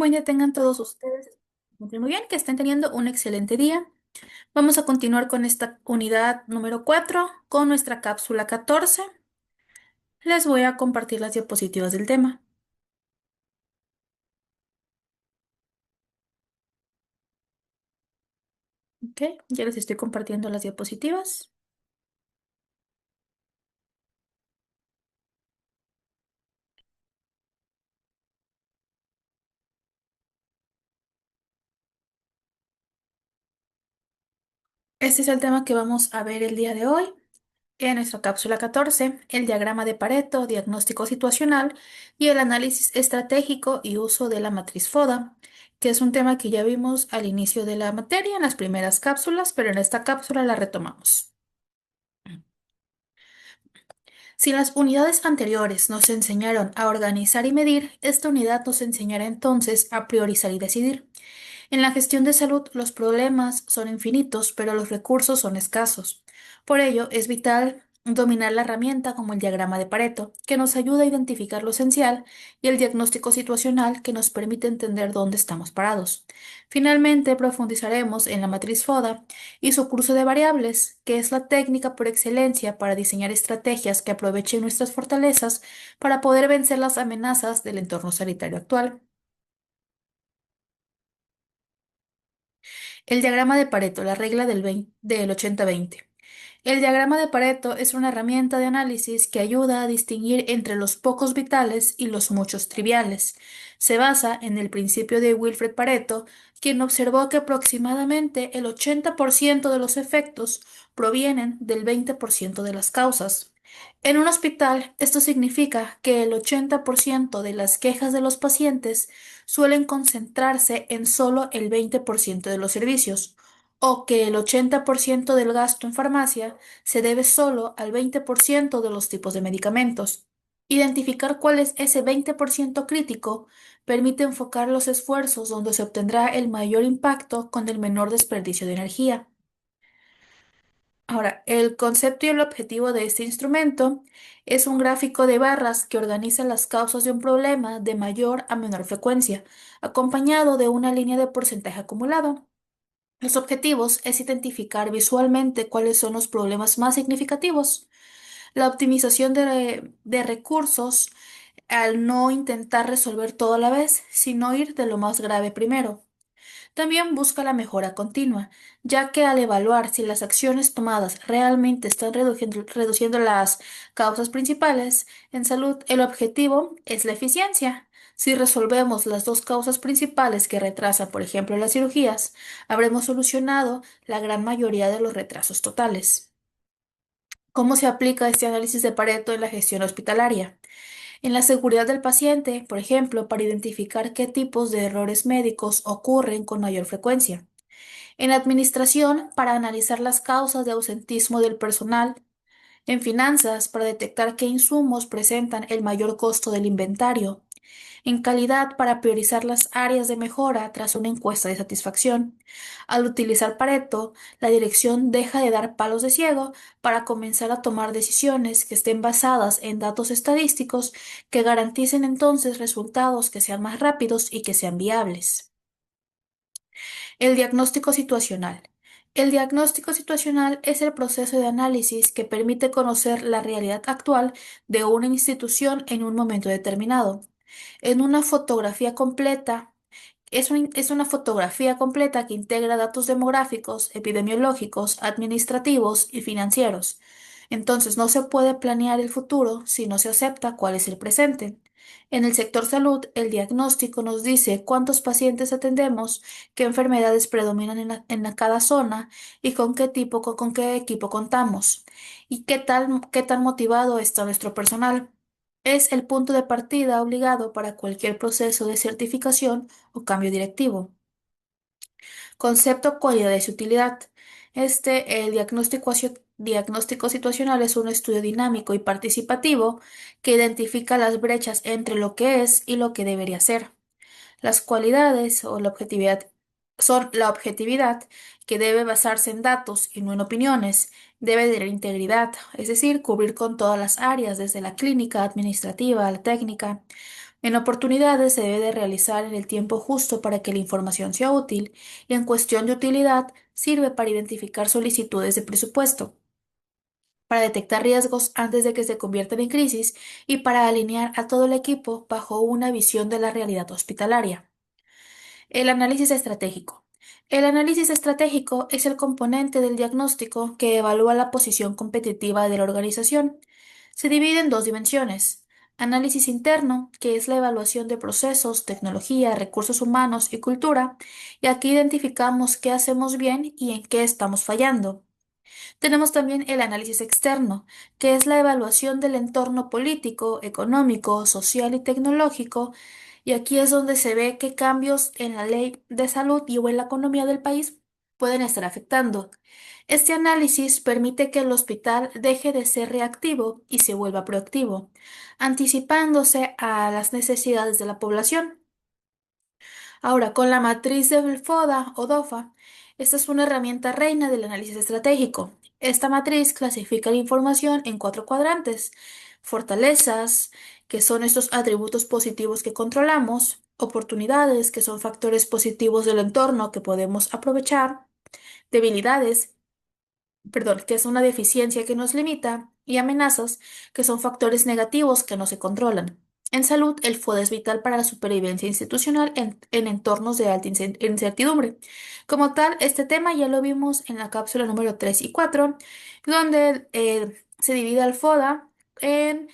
buen día tengan todos ustedes. Muy bien, que estén teniendo un excelente día. Vamos a continuar con esta unidad número 4 con nuestra cápsula 14. Les voy a compartir las diapositivas del tema. Ok, ya les estoy compartiendo las diapositivas. Este es el tema que vamos a ver el día de hoy. En nuestra cápsula 14, el diagrama de Pareto, diagnóstico situacional y el análisis estratégico y uso de la matriz FODA, que es un tema que ya vimos al inicio de la materia en las primeras cápsulas, pero en esta cápsula la retomamos. Si las unidades anteriores nos enseñaron a organizar y medir, esta unidad nos enseñará entonces a priorizar y decidir. En la gestión de salud, los problemas son infinitos, pero los recursos son escasos. Por ello, es vital dominar la herramienta como el diagrama de Pareto, que nos ayuda a identificar lo esencial, y el diagnóstico situacional, que nos permite entender dónde estamos parados. Finalmente, profundizaremos en la matriz FODA y su curso de variables, que es la técnica por excelencia para diseñar estrategias que aprovechen nuestras fortalezas para poder vencer las amenazas del entorno sanitario actual. El diagrama de Pareto, la regla del 80-20. El diagrama de Pareto es una herramienta de análisis que ayuda a distinguir entre los pocos vitales y los muchos triviales. Se basa en el principio de Wilfred Pareto, quien observó que aproximadamente el 80% de los efectos provienen del 20% de las causas. En un hospital, esto significa que el 80% de las quejas de los pacientes suelen concentrarse en solo el 20% de los servicios, o que el 80% del gasto en farmacia se debe solo al 20% de los tipos de medicamentos. Identificar cuál es ese 20% crítico permite enfocar los esfuerzos donde se obtendrá el mayor impacto con el menor desperdicio de energía. Ahora, el concepto y el objetivo de este instrumento es un gráfico de barras que organiza las causas de un problema de mayor a menor frecuencia, acompañado de una línea de porcentaje acumulado. Los objetivos es identificar visualmente cuáles son los problemas más significativos, la optimización de recursos al no intentar resolver todo a la vez, sino ir de lo más grave primero. También busca la mejora continua, ya que al evaluar si las acciones tomadas realmente están reduciendo las causas principales en salud, el objetivo es la eficiencia. Si resolvemos las dos causas principales que retrasan, por ejemplo, las cirugías, habremos solucionado la gran mayoría de los retrasos totales. ¿Cómo se aplica este análisis de Pareto en la gestión hospitalaria? En la seguridad del paciente, por ejemplo, para identificar qué tipos de errores médicos ocurren con mayor frecuencia. En administración, para analizar las causas de ausentismo del personal. En finanzas, para detectar qué insumos presentan el mayor costo del inventario. En calidad, para priorizar las áreas de mejora tras una encuesta de satisfacción. Al utilizar Pareto, la dirección deja de dar palos de ciego para comenzar a tomar decisiones que estén basadas en datos estadísticos que garanticen entonces resultados que sean más rápidos y que sean viables. El diagnóstico situacional. El diagnóstico situacional es el proceso de análisis que permite conocer la realidad actual de una institución en un momento determinado. En una fotografía completa, es una fotografía completa que integra datos demográficos, epidemiológicos, administrativos y financieros. Entonces, no se puede planear el futuro si no se acepta cuál es el presente. En el sector salud, el diagnóstico nos dice cuántos pacientes atendemos, qué enfermedades predominan en cada zona y con qué equipo contamos y qué tan motivado está nuestro personal. Es el punto de partida obligado para cualquier proceso de certificación o cambio directivo. Concepto, cualidades y utilidad. El diagnóstico situacional es un estudio dinámico y participativo que identifica las brechas entre lo que es y lo que debería ser. Las cualidades o la objetividad son la objetividad, que debe basarse en datos y no en opiniones. Debe tener integridad, es decir, cubrir con todas las áreas, desde la clínica, administrativa, a la técnica. En oportunidades se debe de realizar en el tiempo justo para que la información sea útil y en cuestión de utilidad sirve para identificar solicitudes de presupuesto, para detectar riesgos antes de que se conviertan en crisis y para alinear a todo el equipo bajo una visión de la realidad hospitalaria. El análisis estratégico. El análisis estratégico es el componente del diagnóstico que evalúa la posición competitiva de la organización. Se divide en dos dimensiones. Análisis interno, que es la evaluación de procesos, tecnología, recursos humanos y cultura, y aquí identificamos qué hacemos bien y en qué estamos fallando. Tenemos también el análisis externo, que es la evaluación del entorno político, económico, social y tecnológico, y aquí es donde se ve qué cambios en la ley de salud y o en la economía del país pueden estar afectando. Este análisis permite que el hospital deje de ser reactivo y se vuelva proactivo, anticipándose a las necesidades de la población. Ahora, con la matriz del FODA o DOFA, esta es una herramienta reina del análisis estratégico. Esta matriz clasifica la información en cuatro cuadrantes: fortalezas, que son estos atributos positivos que controlamos; oportunidades, que son factores positivos del entorno que podemos aprovechar; debilidades, perdón, que es una deficiencia que nos limita; y amenazas, que son factores negativos que no se controlan. En salud, el FODA es vital para la supervivencia institucional en entornos de alta incertidumbre. Como tal, este tema ya lo vimos en la cápsula número 3 y 4, donde se divide el FODA en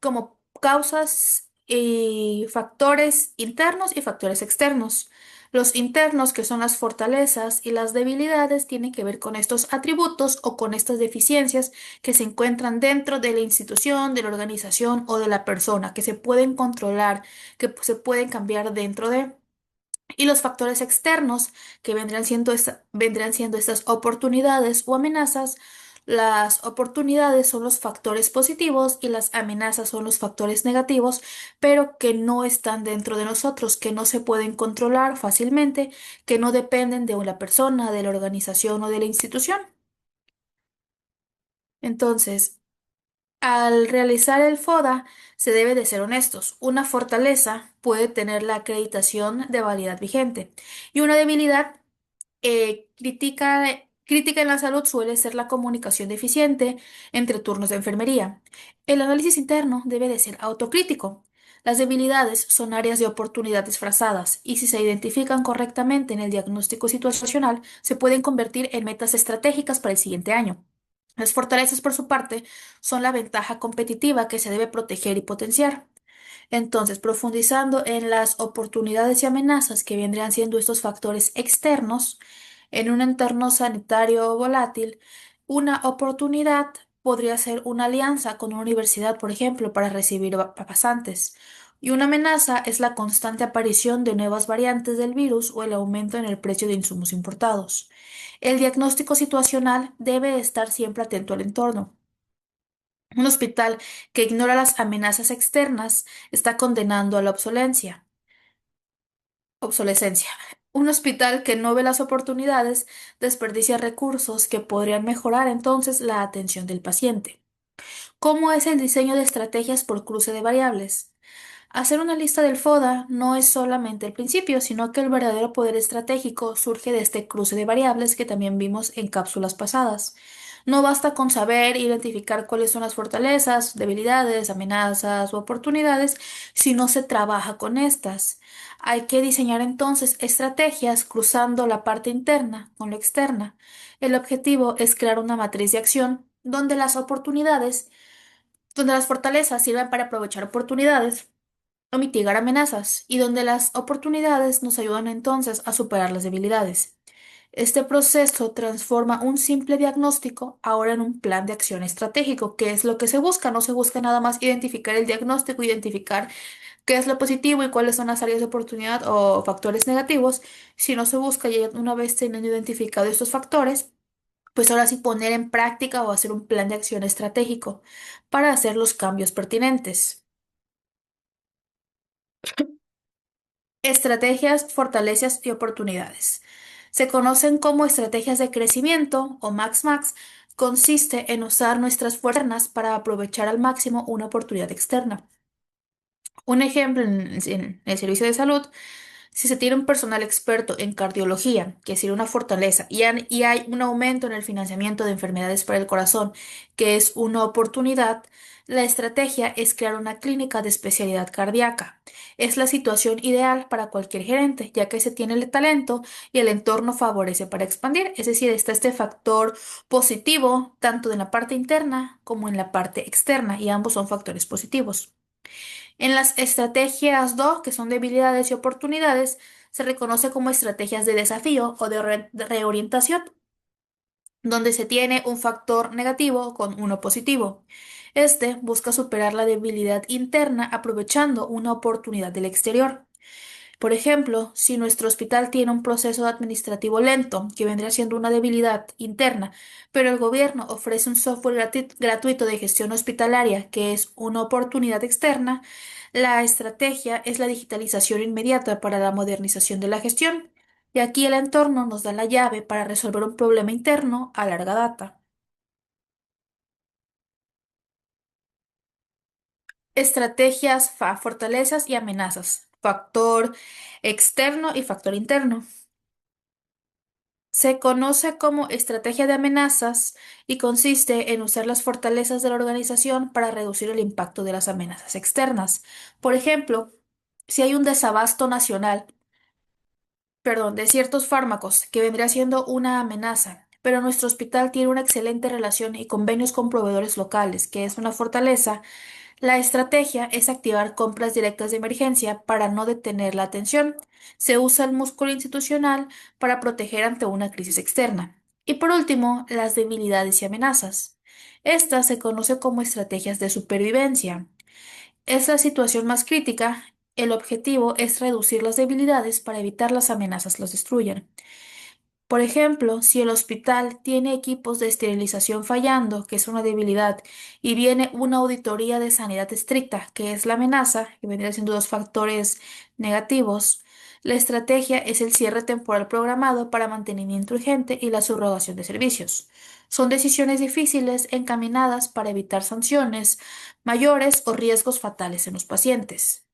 como causas y factores internos y factores externos. Los internos, que son las fortalezas, y las debilidades, tienen que ver con estos atributos o con estas deficiencias que se encuentran dentro de la institución, de la organización o de la persona, que se pueden controlar, que se pueden cambiar dentro de. Y los factores externos, que vendrán siendo estas oportunidades o amenazas. Las oportunidades son los factores positivos y las amenazas son los factores negativos, pero que no están dentro de nosotros, que no se pueden controlar fácilmente, que no dependen de una persona, de la organización o de la institución. Entonces, al realizar el FODA, se debe de ser honestos. Una fortaleza puede tener la acreditación de validad vigente y una debilidad crítica en la salud suele ser la comunicación deficiente entre turnos de enfermería. El análisis interno debe de ser autocrítico. Las debilidades son áreas de oportunidad disfrazadas y si se identifican correctamente en el diagnóstico situacional, se pueden convertir en metas estratégicas para el siguiente año. Las fortalezas, por su parte, son la ventaja competitiva que se debe proteger y potenciar. Entonces, profundizando en las oportunidades y amenazas que vendrían siendo estos factores externos, en un entorno sanitario volátil, una oportunidad podría ser una alianza con una universidad, por ejemplo, para recibir pasantes. Y una amenaza es la constante aparición de nuevas variantes del virus o el aumento en el precio de insumos importados. El diagnóstico situacional debe estar siempre atento al entorno. Un hospital que ignora las amenazas externas está condenando a la obsolescencia. Un hospital que no ve las oportunidades desperdicia recursos que podrían mejorar entonces la atención del paciente. ¿Cómo es el diseño de estrategias por cruce de variables? Hacer una lista del FODA no es solamente el principio, sino que el verdadero poder estratégico surge de este cruce de variables que también vimos en cápsulas pasadas. No basta con saber identificar cuáles son las fortalezas, debilidades, amenazas o oportunidades si no se trabaja con estas. Hay que diseñar entonces estrategias cruzando la parte interna con lo externa. El objetivo es crear una matriz de acción donde las fortalezas sirvan para aprovechar oportunidades o mitigar amenazas, y donde las oportunidades nos ayudan entonces a superar las debilidades. Este proceso transforma un simple diagnóstico ahora en un plan de acción estratégico, que es lo que se busca. No se busca nada más identificar el diagnóstico, identificar qué es lo positivo y cuáles son las áreas de oportunidad o factores negativos, sino se busca, ya una vez teniendo identificado estos factores, pues ahora sí poner en práctica o hacer un plan de acción estratégico para hacer los cambios pertinentes. Estrategias, fortalezas y oportunidades. Se conocen como estrategias de crecimiento o Max Max. Consiste en usar nuestras fuerzas internas para aprovechar al máximo una oportunidad externa. Un ejemplo en el servicio de salud, si se tiene un personal experto en cardiología, que sería una fortaleza, y hay un aumento en el financiamiento de enfermedades para el corazón, que es una oportunidad, la estrategia es crear una clínica de especialidad cardíaca. Es la situación ideal para cualquier gerente, ya que se tiene el talento y el entorno favorece para expandir. Es decir, está este factor positivo tanto en la parte interna como en la parte externa, y ambos son factores positivos. En las estrategias 2, que son debilidades y oportunidades, se reconoce como estrategias de desafío o de reorientación, donde se tiene un factor negativo con uno positivo. Este busca superar la debilidad interna aprovechando una oportunidad del exterior. Por ejemplo, si nuestro hospital tiene un proceso administrativo lento, que vendría siendo una debilidad interna, pero el gobierno ofrece un software gratuito de gestión hospitalaria, que es una oportunidad externa, la estrategia es la digitalización inmediata para la modernización de la gestión. Y aquí el entorno nos da la llave para resolver un problema interno a larga data. Estrategias, fortalezas y amenazas. Factor externo y factor interno. Se conoce como estrategia de amenazas y consiste en usar las fortalezas de la organización para reducir el impacto de las amenazas externas. Por ejemplo, si hay un desabasto nacional, perdón, de ciertos fármacos que vendría siendo una amenaza, pero nuestro hospital tiene una excelente relación y convenios con proveedores locales, que es una fortaleza, la estrategia es activar compras directas de emergencia para no detener la atención. Se usa el músculo institucional para proteger ante una crisis externa. Y por último, las debilidades y amenazas. Estas se conocen como estrategias de supervivencia. Es la situación más crítica. El objetivo es reducir las debilidades para evitar las amenazas los destruyan. Por ejemplo, si el hospital tiene equipos de esterilización fallando, que es una debilidad, y viene una auditoría de sanidad estricta, que es la amenaza, que vendría siendo dos factores negativos, la estrategia es el cierre temporal programado para mantenimiento urgente y la subrogación de servicios. Son decisiones difíciles encaminadas para evitar sanciones mayores o riesgos fatales en los pacientes.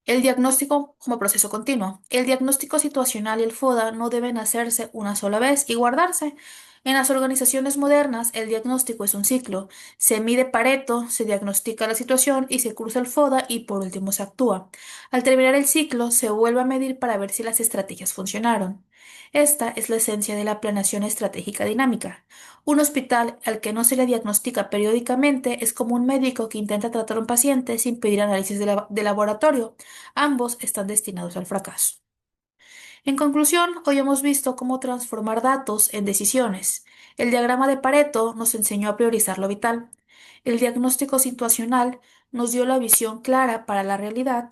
El diagnóstico como proceso continuo. El diagnóstico situacional y el FODA no deben hacerse una sola vez y guardarse. En las organizaciones modernas, el diagnóstico es un ciclo. Se mide Pareto, se diagnostica la situación y se cruza el FODA y por último se actúa. Al terminar el ciclo, se vuelve a medir para ver si las estrategias funcionaron. Esta es la esencia de la planeación estratégica dinámica. Un hospital al que no se le diagnostica periódicamente es como un médico que intenta tratar a un paciente sin pedir análisis de laboratorio. Ambos están destinados al fracaso. En conclusión, hoy hemos visto cómo transformar datos en decisiones. El diagrama de Pareto nos enseñó a priorizar lo vital. El diagnóstico situacional nos dio la visión clara para la realidad,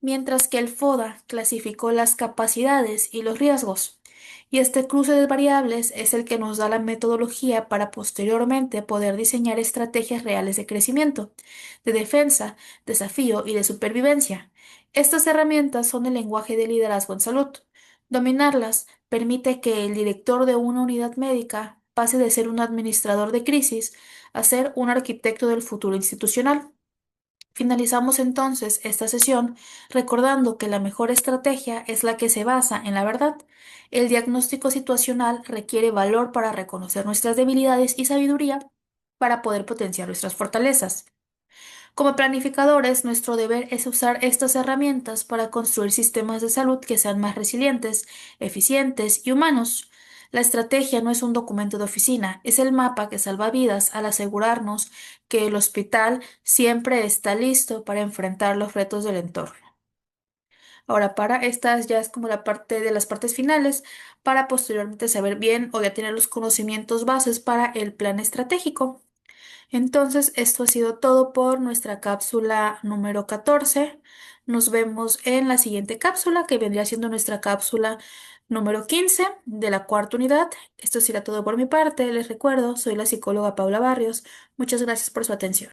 mientras que el FODA clasificó las capacidades y los riesgos. Y este cruce de variables es el que nos da la metodología para posteriormente poder diseñar estrategias reales de crecimiento, de defensa, desafío y de supervivencia. Estas herramientas son el lenguaje de liderazgo en salud. Dominarlas permite que el director de una unidad médica pase de ser un administrador de crisis a ser un arquitecto del futuro institucional. Finalizamos entonces esta sesión recordando que la mejor estrategia es la que se basa en la verdad. El diagnóstico situacional requiere valor para reconocer nuestras debilidades y sabiduría para poder potenciar nuestras fortalezas. Como planificadores, nuestro deber es usar estas herramientas para construir sistemas de salud que sean más resilientes, eficientes y humanos. La estrategia no es un documento de oficina, es el mapa que salva vidas al asegurarnos que el hospital siempre está listo para enfrentar los retos del entorno. Ahora, para estas ya es como la parte de las partes finales, para posteriormente saber bien o ya tener los conocimientos bases para el plan estratégico. Entonces, esto ha sido todo por nuestra cápsula número 14. Nos vemos en la siguiente cápsula, que vendría siendo nuestra cápsula número 15 de la cuarta unidad. Esto será todo por mi parte. Les recuerdo, soy la psicóloga Paula Barrios. Muchas gracias por su atención.